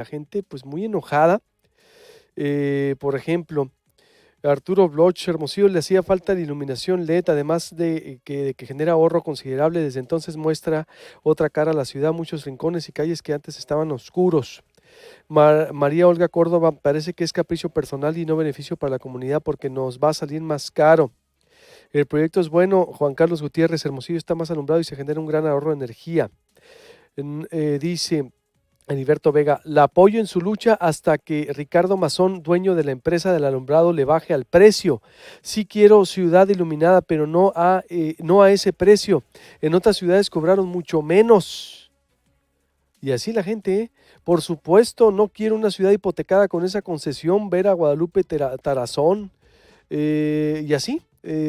la gente pues muy enojada. Por ejemplo, Arturo Bloch, Hermosillo le hacía falta la iluminación LED, además de que genera ahorro considerable. Desde entonces muestra otra cara a la ciudad, muchos rincones y calles que antes estaban oscuros. María Olga Córdoba, parece que es capricho personal y no beneficio para la comunidad porque nos va a salir más caro. El proyecto es bueno. Juan Carlos Gutiérrez, Hermosillo está más alumbrado y se genera un gran ahorro de energía. Dice Heriberto Vega, la apoyo en su lucha hasta que Ricardo Mazón, dueño de la empresa del alumbrado, le baje al precio. Sí quiero ciudad iluminada, pero no a ese precio. En otras ciudades cobraron mucho menos. Y así la gente, ¿eh? Por supuesto, no quiero una ciudad hipotecada con esa concesión, ver a Guadalupe Tarazón, y así,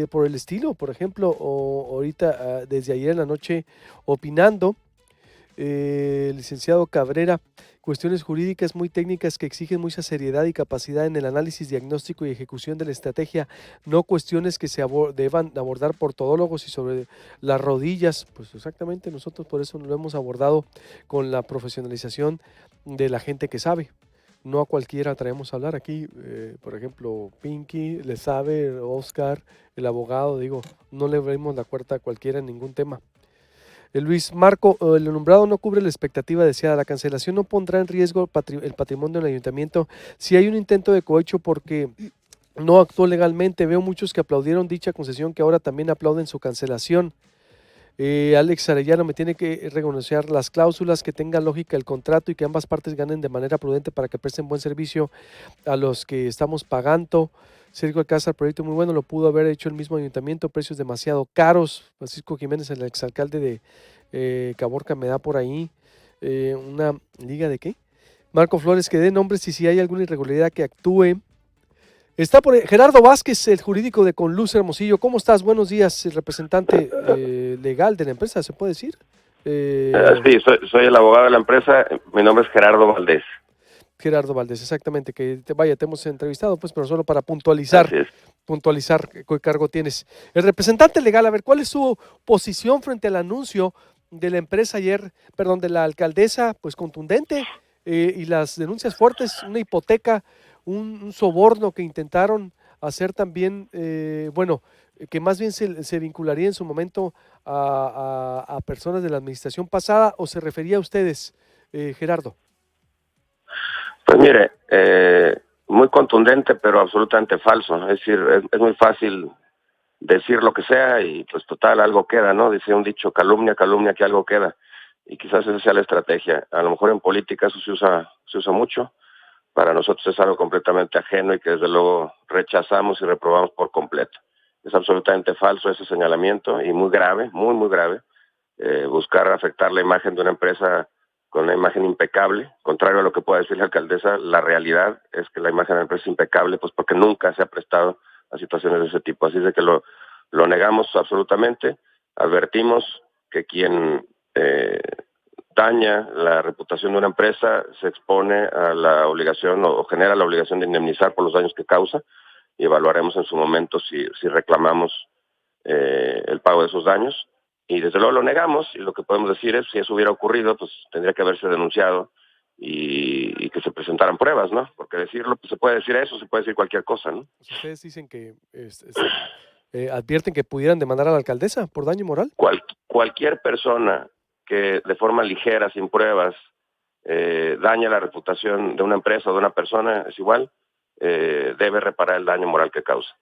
por el estilo, por ejemplo, o ahorita, desde ayer en la noche, opinando, licenciado Cabrera, cuestiones jurídicas muy técnicas que exigen mucha seriedad y capacidad en el análisis, diagnóstico y ejecución de la estrategia, no cuestiones que deban abordar por todólogos y sobre las rodillas. Pues exactamente, nosotros por eso lo hemos abordado con la profesionalización de la gente que sabe. No a cualquiera traemos a hablar aquí, por ejemplo, Pinky, le sabe, Oscar, el abogado, digo, no le abrimos la puerta a cualquiera en ningún tema. Luis Marco, el alumbrado no cubre la expectativa deseada. La cancelación no pondrá en riesgo el patrimonio del ayuntamiento si hay un intento de cohecho porque no actuó legalmente. Veo muchos que aplaudieron dicha concesión que ahora también aplauden su cancelación. Alex Arellano, me tiene que reconocer las cláusulas, que tenga lógica el contrato y que ambas partes ganen de manera prudente para que presten buen servicio a los que estamos pagando. Sergio Alcázar, proyecto muy bueno, lo pudo haber hecho el mismo ayuntamiento, precios demasiado caros. Francisco Jiménez, el exalcalde de Caborca, me da por ahí una liga de qué. Marco Flores, que dé nombres y si hay alguna irregularidad que actúe. Está por Gerardo Vázquez, el jurídico de Conluz Hermosillo. ¿Cómo estás? Buenos días, el representante legal de la empresa, ¿se puede decir? Sí, soy el abogado de la empresa. Mi nombre es Gerardo Valdés. Gerardo Valdés, exactamente, te hemos entrevistado, pues, pero solo para Así es. puntualizar qué cargo tienes. El representante legal, a ver, ¿cuál es su posición frente al anuncio de la empresa ayer, perdón, de la alcaldesa, pues contundente, y las denuncias fuertes, una hipoteca, un soborno que intentaron hacer también, bueno, que más bien se vincularía en su momento a personas de la administración pasada, o se refería a ustedes, Gerardo? Pues mire, muy contundente, pero absolutamente falso. Es decir, es muy fácil decir lo que sea y pues total, algo queda, ¿no? Dice un dicho, calumnia, calumnia, que algo queda. Y quizás esa sea la estrategia. A lo mejor en política eso se usa mucho. Para nosotros es algo completamente ajeno y que desde luego rechazamos y reprobamos por completo. Es absolutamente falso ese señalamiento y muy grave, muy, muy grave. Buscar afectar la imagen de una empresa con una imagen impecable, contrario a lo que pueda decir la alcaldesa, la realidad es que la imagen de la empresa es impecable, pues porque nunca se ha prestado a situaciones de ese tipo. Así de que lo negamos absolutamente, advertimos que quien daña la reputación de una empresa se expone a la obligación o genera la obligación de indemnizar por los daños que causa y evaluaremos en su momento si reclamamos el pago de esos daños. Y desde luego lo negamos y lo que podemos decir es si eso hubiera ocurrido, pues tendría que haberse denunciado y que se presentaran pruebas, ¿no? Porque decirlo, pues se puede decir eso, se puede decir cualquier cosa, ¿no? Pues ustedes dicen que advierten que pudieran demandar a la alcaldesa por daño moral. Cualquier persona que de forma ligera, sin pruebas, daña la reputación de una empresa o de una persona, es igual, debe reparar el daño moral que causa.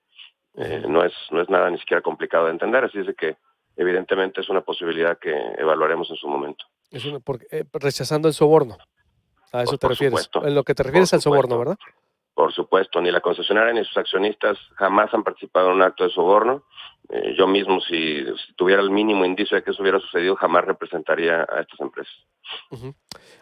No es nada ni siquiera complicado de entender, así es de que evidentemente es una posibilidad que evaluaremos en su momento. Rechazando el soborno. A eso Pues te por refieres. supuesto, En lo que te por refieres al soborno, supuesto, ¿verdad? por supuesto, ni la concesionaria ni sus accionistas jamás han participado en un acto de soborno. Yo mismo, si tuviera el mínimo indicio de que eso hubiera sucedido, jamás representaría a estas empresas. Ujú.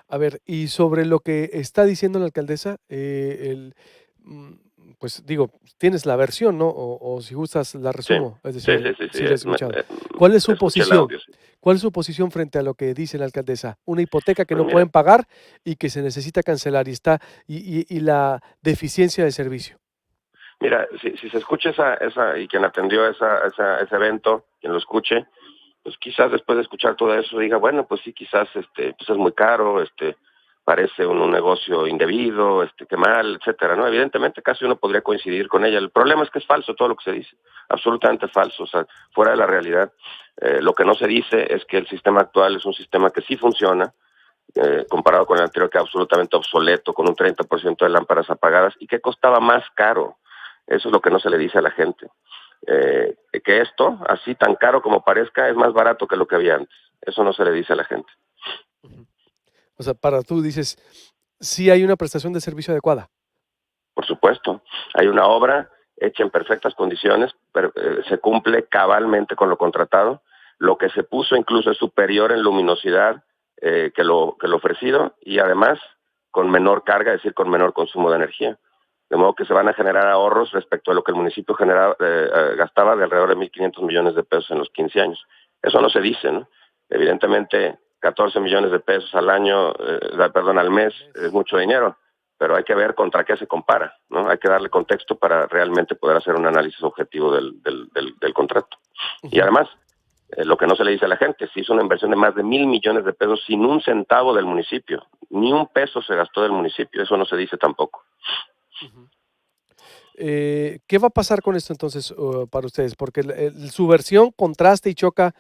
A ver, y sobre lo que está diciendo la alcaldesa, mm, pues digo, tienes la versión, ¿no? O si gustas la Sí, resumo, es sí, decir, sí, sí, sí, si la he escuchado. ¿Cuál es su escuché el posición? audio, sí. ¿Cuál es su posición frente a lo que dice la alcaldesa? Una hipoteca que Pues no mira, pueden pagar y que se necesita cancelar y la deficiencia de servicio. si se escucha y quien atendió ese evento, quien lo escuche, pues quizás después de escuchar todo eso diga, bueno, pues sí, quizás pues es muy caro, parece un negocio indebido, que mal, etcétera, ¿no? Evidentemente casi uno podría coincidir con ella. El problema es que es falso todo lo que se dice, absolutamente falso, o sea, fuera de la realidad. Lo que no se dice es que el sistema actual es un sistema que sí funciona, comparado con el anterior, que era absolutamente obsoleto, con un 30% de lámparas apagadas, y que costaba más caro. Eso es lo que no se le dice a la gente. Que esto, así tan caro como parezca, es más barato que lo que había antes. Eso no se le dice a la gente. Ujú. O sea, para tú dices, sí hay una prestación de servicio adecuada. Por supuesto, hay una obra hecha en perfectas condiciones, pero, se cumple cabalmente con lo contratado. Lo que se puso incluso es superior en luminosidad que lo ofrecido, y además con menor carga, es decir, con menor consumo de energía. De modo que se van a generar ahorros respecto a lo que el municipio gastaba, de alrededor de 1.500 millones de pesos en los 15 años. Eso no se dice, ¿no? Evidentemente, 14 millones de pesos al año, al mes, es mucho dinero, pero hay que ver contra qué se compara, ¿no? Hay que darle contexto para realmente poder hacer un análisis objetivo del contrato. Y Ujú. además, lo que no se le dice a la gente, se hizo una inversión de más de 1.000 millones de pesos sin un centavo del municipio, ni un peso se gastó del municipio, eso no se dice tampoco. Ujú. ¿Qué va a pasar con esto entonces para ustedes? Porque su versión contrasta y choca,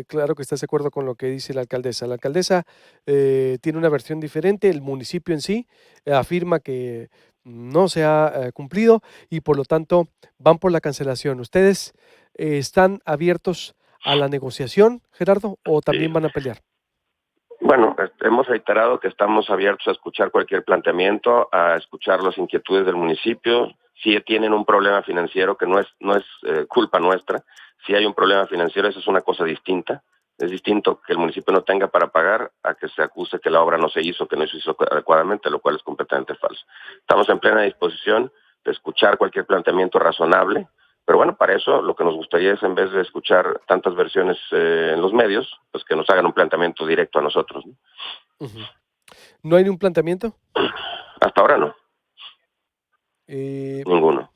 claro que estás de acuerdo con lo que dice la alcaldesa. La alcaldesa tiene una versión diferente, el municipio en sí afirma que no se ha cumplido y por lo tanto van por la cancelación. ¿Ustedes están abiertos a la negociación, Gerardo, o Sí. también van a pelear? Bueno, hemos reiterado que estamos abiertos a escuchar cualquier planteamiento, a escuchar las inquietudes del municipio. Si tienen un problema financiero, que no es culpa nuestra, si hay un problema financiero, eso es una cosa distinta. Es distinto que el municipio no tenga para pagar a que se acuse que la obra no se hizo, que no se hizo adecuadamente, lo cual es completamente falso. Estamos en plena disposición de escuchar cualquier planteamiento razonable, pero bueno, para eso lo que nos gustaría es, en vez de escuchar tantas versiones en los medios, pues que nos hagan un planteamiento directo a nosotros, ¿no? Ujú. ¿No hay ningún planteamiento? Hasta ahora no, Eh, ninguno.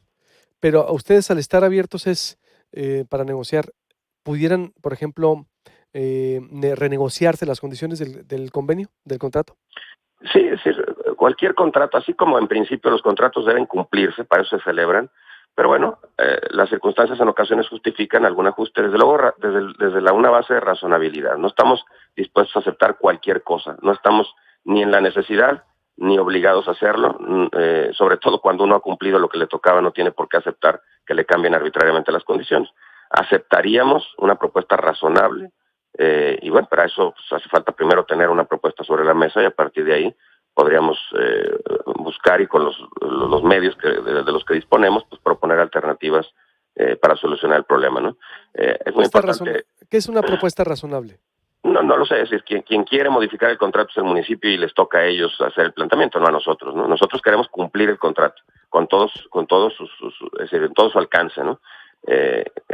Pero a ustedes al estar abiertos es, para negociar, ¿pudieran, por ejemplo, renegociarse las condiciones del convenio, del contrato? Sí, es decir, cualquier contrato, así como en principio los contratos deben cumplirse, para eso se celebran, pero bueno, las circunstancias en ocasiones justifican algún ajuste, desde luego una base de razonabilidad. No estamos dispuestos a aceptar cualquier cosa, no estamos ni en la necesidad ni obligados a hacerlo, sobre todo cuando uno ha cumplido lo que le tocaba, no tiene por qué aceptar que le cambien arbitrariamente las condiciones. Aceptaríamos una propuesta razonable, y bueno, para eso pues, hace falta primero tener una propuesta sobre la mesa, y a partir de ahí podríamos buscar, y con los medios de los que disponemos, pues proponer alternativas para solucionar el problema, ¿no? Es muy importante. ¿Qué es una propuesta razonable? No lo sé, es decir, quien quiere modificar el contrato es el municipio y les toca a ellos hacer el planteamiento, no a nosotros, ¿no? Nosotros queremos cumplir el contrato con todos es decir, en todo su alcance, ¿no?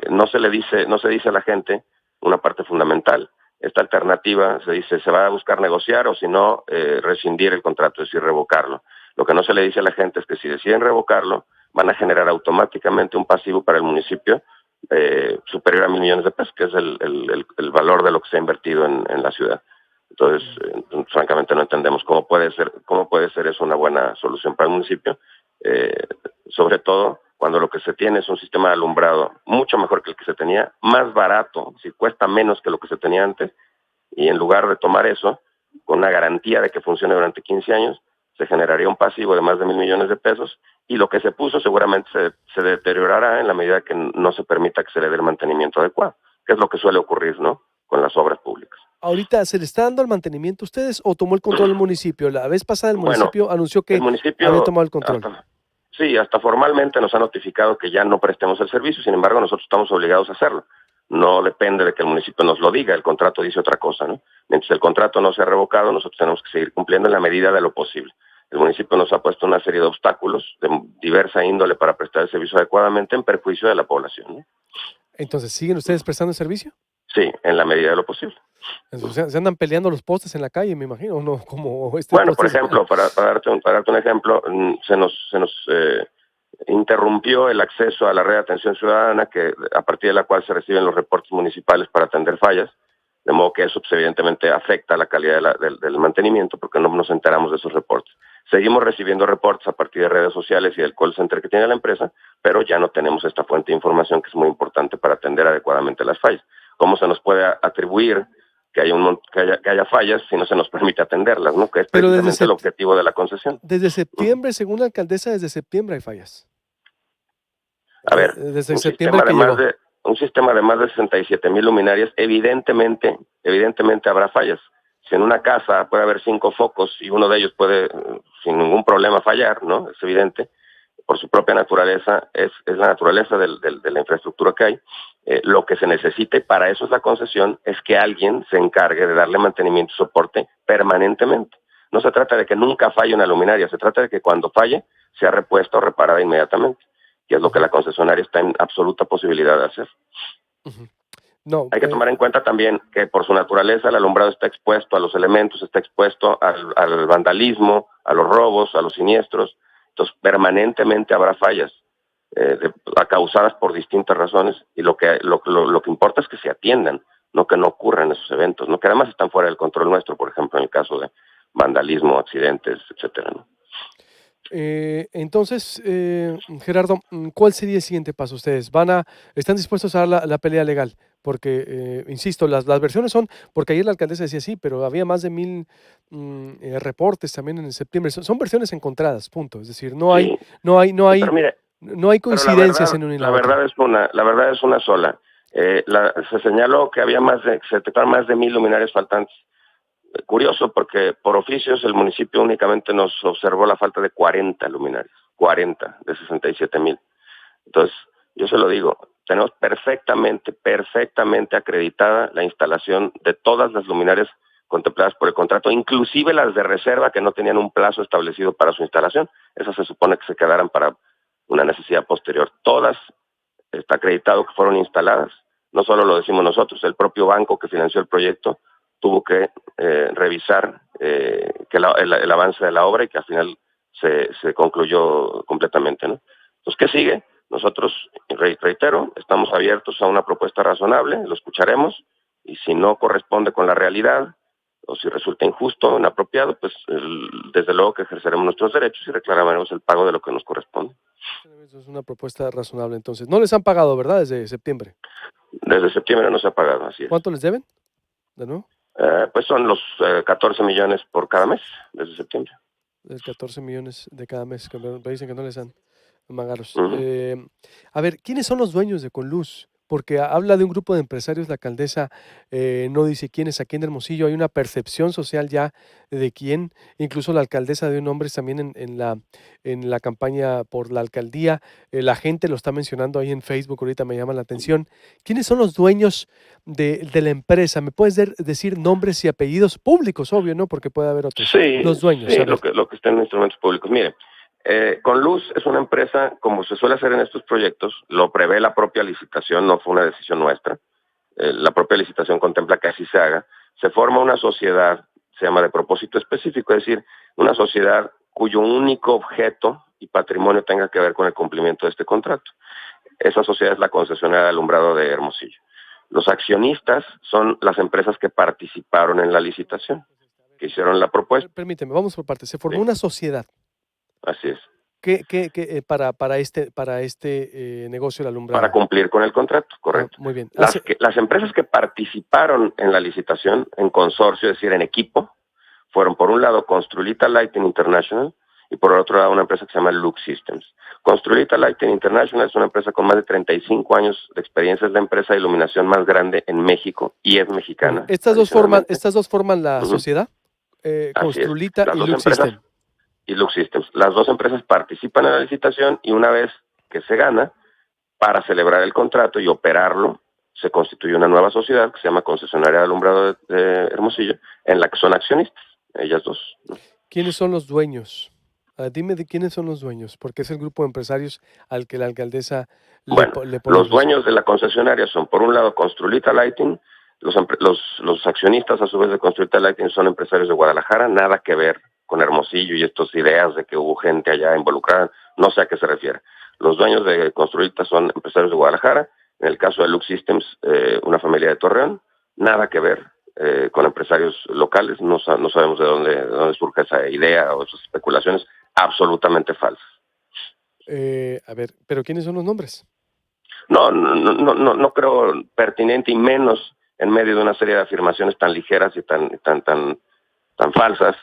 No se dice a la gente una parte fundamental. Esta alternativa se dice, se va a buscar negociar, o si no, rescindir el contrato, es decir, revocarlo. Lo que no se le dice a la gente es que si deciden revocarlo, van a generar automáticamente un pasivo para el municipio superior a 1.000 millones de pesos, que es el valor de lo que se ha invertido en la ciudad. Entonces, francamente no entendemos cómo puede ser eso una buena solución para el municipio, eh, sobre todo cuando lo que se tiene es un sistema de alumbrado mucho mejor que el que se tenía, más barato, si cuesta menos que lo que se tenía antes, y en lugar de tomar eso, con una garantía de que funcione durante 15 años, se generaría un pasivo de más de 1.000 millones de pesos, y lo que se puso seguramente se deteriorará en la medida que no se permita que se le dé el mantenimiento adecuado, que es lo que suele ocurrir, ¿no?, con las obras públicas. Ahorita, ¿se le está dando el mantenimiento a ustedes o tomó el control el municipio? La vez pasada el Bueno, municipio anunció el que había municipio tomado el control. hasta formalmente nos ha notificado que ya no prestemos el servicio, sin embargo nosotros estamos obligados a hacerlo. No depende de que el municipio nos lo diga, el contrato dice otra cosa, ¿no? Mientras el contrato no sea revocado, nosotros tenemos que seguir cumpliendo en la medida de lo posible. El municipio nos ha puesto una serie de obstáculos de diversa índole para prestar el servicio adecuadamente, en perjuicio de la población, ¿no? Entonces, ¿siguen ustedes prestando el servicio? Sí, en la medida de lo posible. Entonces, se andan peleando los postes en la calle, me imagino, ¿no? Como Bueno, por postes. ejemplo, para darte un ejemplo, se nos interrumpió el acceso a la red de atención ciudadana, a partir de la cual se reciben los reportes municipales para atender fallas. de modo que eso pues, evidentemente afecta la calidad del mantenimiento porque no nos enteramos de esos reportes. Seguimos recibiendo reportes a partir de redes sociales y del call center que tiene la empresa, pero ya no tenemos esta fuente de información que es muy importante para atender adecuadamente las fallas. ¿Cómo se nos puede atribuir que haya fallas si no se nos permite atenderlas, ¿no? Que es Pero precisamente el objetivo de la concesión. desde septiembre, según la alcaldesa, desde septiembre hay fallas. A ver, Desde septiembre que llegó. un sistema de más de 67,000 luminarias, evidentemente habrá fallas. Si en una casa puede haber 5 focos y uno de ellos puede sin ningún problema fallar, ¿no? Es evidente, por su propia naturaleza, es la naturaleza de la infraestructura que hay. Lo que se necesita, y para eso es la concesión, es que alguien se encargue de darle mantenimiento y soporte permanentemente. No se trata de que nunca falle una luminaria, se trata de que cuando falle sea repuesta o reparada inmediatamente, que es lo que la concesionaria está en absoluta posibilidad de hacer. No, hay que tomar en cuenta también que por su naturaleza el alumbrado está expuesto a los elementos, está expuesto al vandalismo, a los robos, a los siniestros. Entonces permanentemente habrá fallas causadas por distintas razones, y lo que importa es que se atiendan, no que no ocurran esos eventos, no que además están fuera del control nuestro, por ejemplo en el caso de vandalismo, accidentes, etcétera, ¿no? Entonces, Gerardo, ¿cuál sería el siguiente paso? ¿Ustedes están dispuestos a dar la pelea legal? Porque, insisto, las versiones son, porque ayer la alcaldesa decía sí, pero había más de 1000 reportes también en septiembre. Son versiones encontradas, punto. Es decir, no hay, Sí, no hay, no hay, pero mire, no hay coincidencias en una y la otra. la verdad es una sola. Se señaló que se detectaron más de 1000 luminarias faltantes. Curioso, porque por oficios el municipio únicamente nos observó la falta de 40 luminarias, 40 de 67,000. Entonces, yo se lo digo, tenemos perfectamente acreditada la instalación de todas las luminarias contempladas por el contrato, inclusive las de reserva que no tenían un plazo establecido para su instalación. Esas se supone que se quedaran para una necesidad posterior. Todas está acreditado que fueron instaladas. No solo lo decimos nosotros, el propio banco que financió el proyecto tuvo que revisar que el avance de la obra y que al final se concluyó completamente, ¿no? Entonces, ¿qué sigue? Nosotros, reitero, estamos abiertos a una propuesta razonable, lo escucharemos, y si no corresponde con la realidad o si resulta injusto o inapropiado, pues desde luego que ejerceremos nuestros derechos y reclamaremos el pago de lo que nos corresponde. Eso es una propuesta razonable, entonces. No les han pagado, ¿verdad? Desde septiembre. Desde septiembre no se ha pagado, así es. ¿Cuánto les deben? ¿De nuevo? Pues son los 14 millones por cada mes, desde septiembre. 14 millones de cada mes, que me dicen que no les dan magaros. Uh-huh. A ver, ¿quiénes son los dueños de Conluz? Porque habla de un grupo de empresarios, la alcaldesa no dice quién es aquí en Hermosillo, hay una percepción social ya de quién, incluso la alcaldesa dio nombres también en la campaña por la alcaldía, la gente lo está mencionando ahí en Facebook, ahorita me llama la atención. ¿Quiénes son los dueños de la empresa? ¿Me puedes decir nombres y apellidos públicos, obvio, no? Porque puede haber otros. Sí, Los dueños, sí, lo que está en instrumentos públicos. Mire, Conluz es una empresa, como se suele hacer en estos proyectos, lo prevé la propia licitación, no fue una decisión nuestra. La propia licitación contempla que así se haga. Se forma una sociedad, se llama de propósito específico, es decir, una sociedad cuyo único objeto y patrimonio tenga que ver con el cumplimiento de este contrato. Esa sociedad es la concesionaria de alumbrado de Hermosillo. Los accionistas son las empresas que participaron en la licitación, que hicieron la propuesta. Permíteme, vamos por partes. Se formó Sí. una sociedad. Así es. Para este negocio del alumbrado. Para cumplir con el contrato, correcto. Muy bien. Las empresas que participaron en la licitación, en consorcio, es decir, en equipo, fueron por un lado Construlita Lighting International y por otro lado una empresa que se llama Lux Systems. Construlita Lighting International es una empresa con más de 35 años de experiencia, es la empresa de iluminación más grande en México y es mexicana. Estas dos forman la sociedad, Construlita y Lux Systems. Y Lux Systems. Las dos empresas participan en la licitación y una vez que se gana, para celebrar el contrato y operarlo, se constituye una nueva sociedad que se llama Concesionaria de Alumbrado de Hermosillo, en la que son accionistas, ellas dos, ¿no? ¿Quiénes son los dueños? Dime de quiénes son los dueños, porque es el grupo de empresarios al que la alcaldesa le pone. Los dueños de la concesionaria son, por un lado, Construlita Lighting. Los accionistas, a su vez, de Construlita Lighting son empresarios de Guadalajara, nada que ver con Hermosillo y estas ideas de que hubo gente allá involucrada, no sé a qué se refiere. Los dueños de Construlita son empresarios de Guadalajara, en el caso de Lux Systems, una familia de Torreón, nada que ver con empresarios locales, no sabemos de dónde surge esa idea o esas especulaciones absolutamente falsas. A ver, ¿pero quiénes son los nombres? No creo pertinente y menos en medio de una serie de afirmaciones tan ligeras y tan falsas,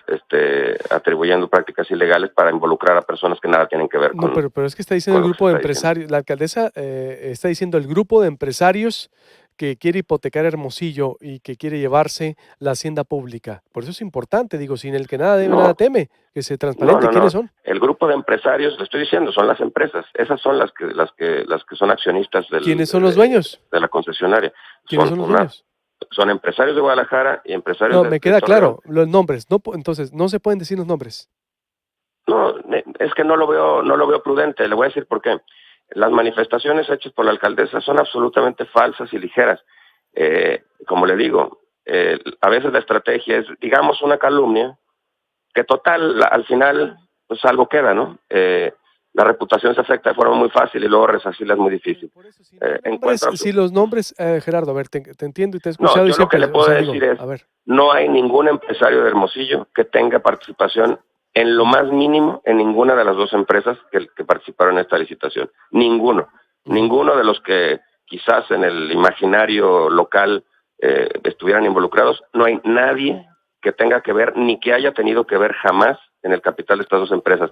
atribuyendo prácticas ilegales para involucrar a personas que nada tienen que ver No, con pero es que está diciendo el lo que se grupo de está diciendo. empresarios, la alcaldesa está diciendo el grupo de empresarios que quiere hipotecar Hermosillo y que quiere llevarse la hacienda pública. Por eso es importante, digo, sin el que nada debe, nada No, teme, que se no, transparente no, quiénes no. son. El grupo de empresarios, le estoy diciendo, son las empresas. Esas son las que son accionistas ¿Quiénes son los dueños? de la concesionaria. ¿Quiénes son los dueños? Son empresarios de Guadalajara y empresarios No, me de queda Torreón. claro, los nombres, no, entonces no se pueden decir los nombres. No, es que no lo veo prudente. Le voy a decir por qué. Las manifestaciones hechas por la alcaldesa son absolutamente falsas y ligeras. Como le digo, a veces la estrategia es, digamos, una calumnia, que total, al final, pues algo queda, ¿no? La reputación se afecta de forma muy fácil y luego resarcirla es muy difícil. Por eso, si los nombres, Encuentro si los nombres, Gerardo, a ver, te entiendo y te he No, escuchado y yo lo que siempre, le o puedo sea, decir digo, es, a ver, no hay ningún empresario de Hermosillo que tenga participación en lo más mínimo en ninguna de las dos empresas que participaron en esta licitación. Ninguno. Ninguno de los que quizás en el imaginario local estuvieran involucrados. No hay nadie que tenga que ver, ni que haya tenido que ver jamás en el capital de estas dos empresas,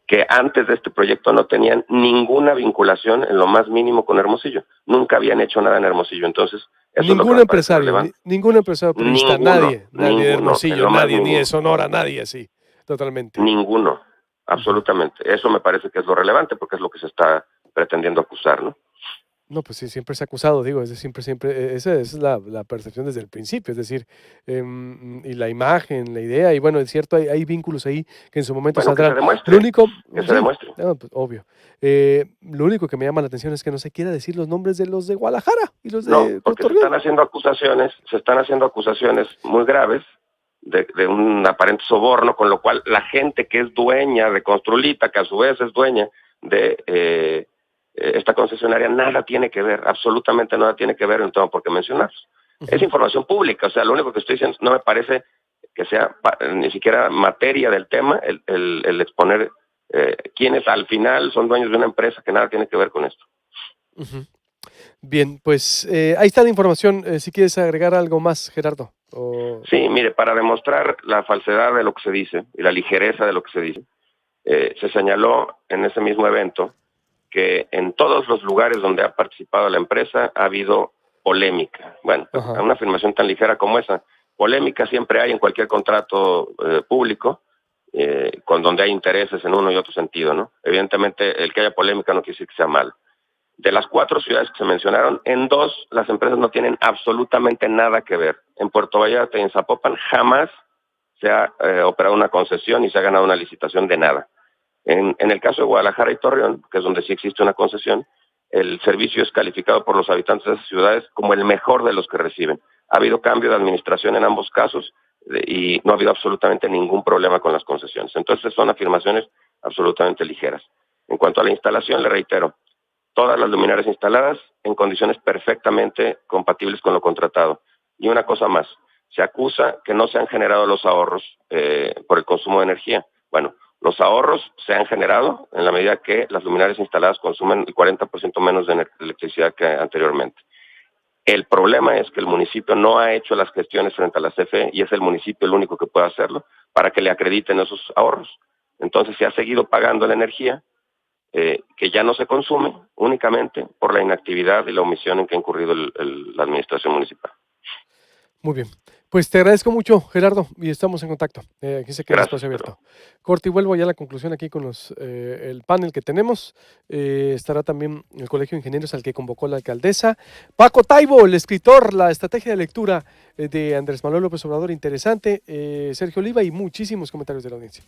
que antes de este proyecto no tenían ninguna vinculación en lo más mínimo con Hermosillo. Nunca habían hecho nada en Hermosillo. Entonces, eso es lo que ningún me parece empresario, relevante. ningún empresario priista, Ninguno, nadie de en Hermosillo, lo más nadie, ni de mínimo. Sonora, nadie, sí, totalmente. Ninguno, Ujú. absolutamente. Eso me parece que es lo relevante porque es lo que se está pretendiendo acusar, ¿no? No, pues sí, siempre se ha acusado, digo, esa es la percepción desde el principio, es decir, y la imagen, la idea, y bueno, es cierto, hay vínculos ahí que en su momento Bueno, que se saldrán. Lo demuestre, único, que se sí, demuestre. no, pues, obvio. Lo único que me llama la atención es que no se quiera decir los nombres de los de Guadalajara y los No, de porque Torreón. se están haciendo acusaciones muy graves de un aparente soborno, con lo cual la gente que es dueña de Construlita, que a su vez es dueña de esta concesionaria, nada tiene que ver, absolutamente nada tiene que ver, no tengo por qué mencionarlos. Es Ujú. información pública, o sea, lo único que estoy diciendo no me parece que sea ni siquiera materia del tema el exponer quiénes al final son dueños de una empresa que nada tiene que ver con esto. Ujú. Bien, pues ahí está la información. Si quieres agregar algo más, Gerardo. Sí, mire, para demostrar la falsedad de lo que se dice y la ligereza de lo que se dice, se señaló en ese mismo evento que en todos los lugares donde ha participado la empresa ha habido polémica. Bueno, pues Ajá. una afirmación tan ligera como esa, polémica siempre hay en cualquier contrato público, con donde hay intereses en uno y otro sentido, ¿no? Evidentemente, el que haya polémica no quiere decir que sea malo. De las 4 ciudades que se mencionaron, en 2 las empresas no tienen absolutamente nada que ver. En Puerto Vallarta y en Zapopan jamás se ha operado una concesión y se ha ganado una licitación de nada. En el caso de Guadalajara y Torreón, que es donde sí existe una concesión, el servicio es calificado por los habitantes de esas ciudades como el mejor de los que reciben. Ha habido cambio de administración en ambos casos y no ha habido absolutamente ningún problema con las concesiones. Entonces son afirmaciones absolutamente ligeras. En cuanto a la instalación, le reitero, todas las luminarias instaladas en condiciones perfectamente compatibles con lo contratado. Y una cosa más, se acusa que no se han generado los ahorros por el consumo de energía. Bueno, los ahorros se han generado en la medida que las luminarias instaladas consumen el 40% menos de electricidad que anteriormente. El problema es que el municipio no ha hecho las gestiones frente a la CFE y es el municipio el único que puede hacerlo para que le acrediten esos ahorros. Entonces se ha seguido pagando la energía que ya no se consume únicamente por la inactividad y la omisión en que ha incurrido la administración municipal. Muy bien. Pues te agradezco mucho, Gerardo, y estamos en contacto. Aquí se queda el Gracias, espacio Pedro. abierto. Corte y vuelvo ya a la conclusión aquí con el panel que tenemos. Estará también el Colegio de Ingenieros al que convocó la alcaldesa. Paco Taibo, el escritor, la estrategia de lectura de Andrés Manuel López Obrador, interesante. Sergio Oliva y muchísimos comentarios de la audiencia.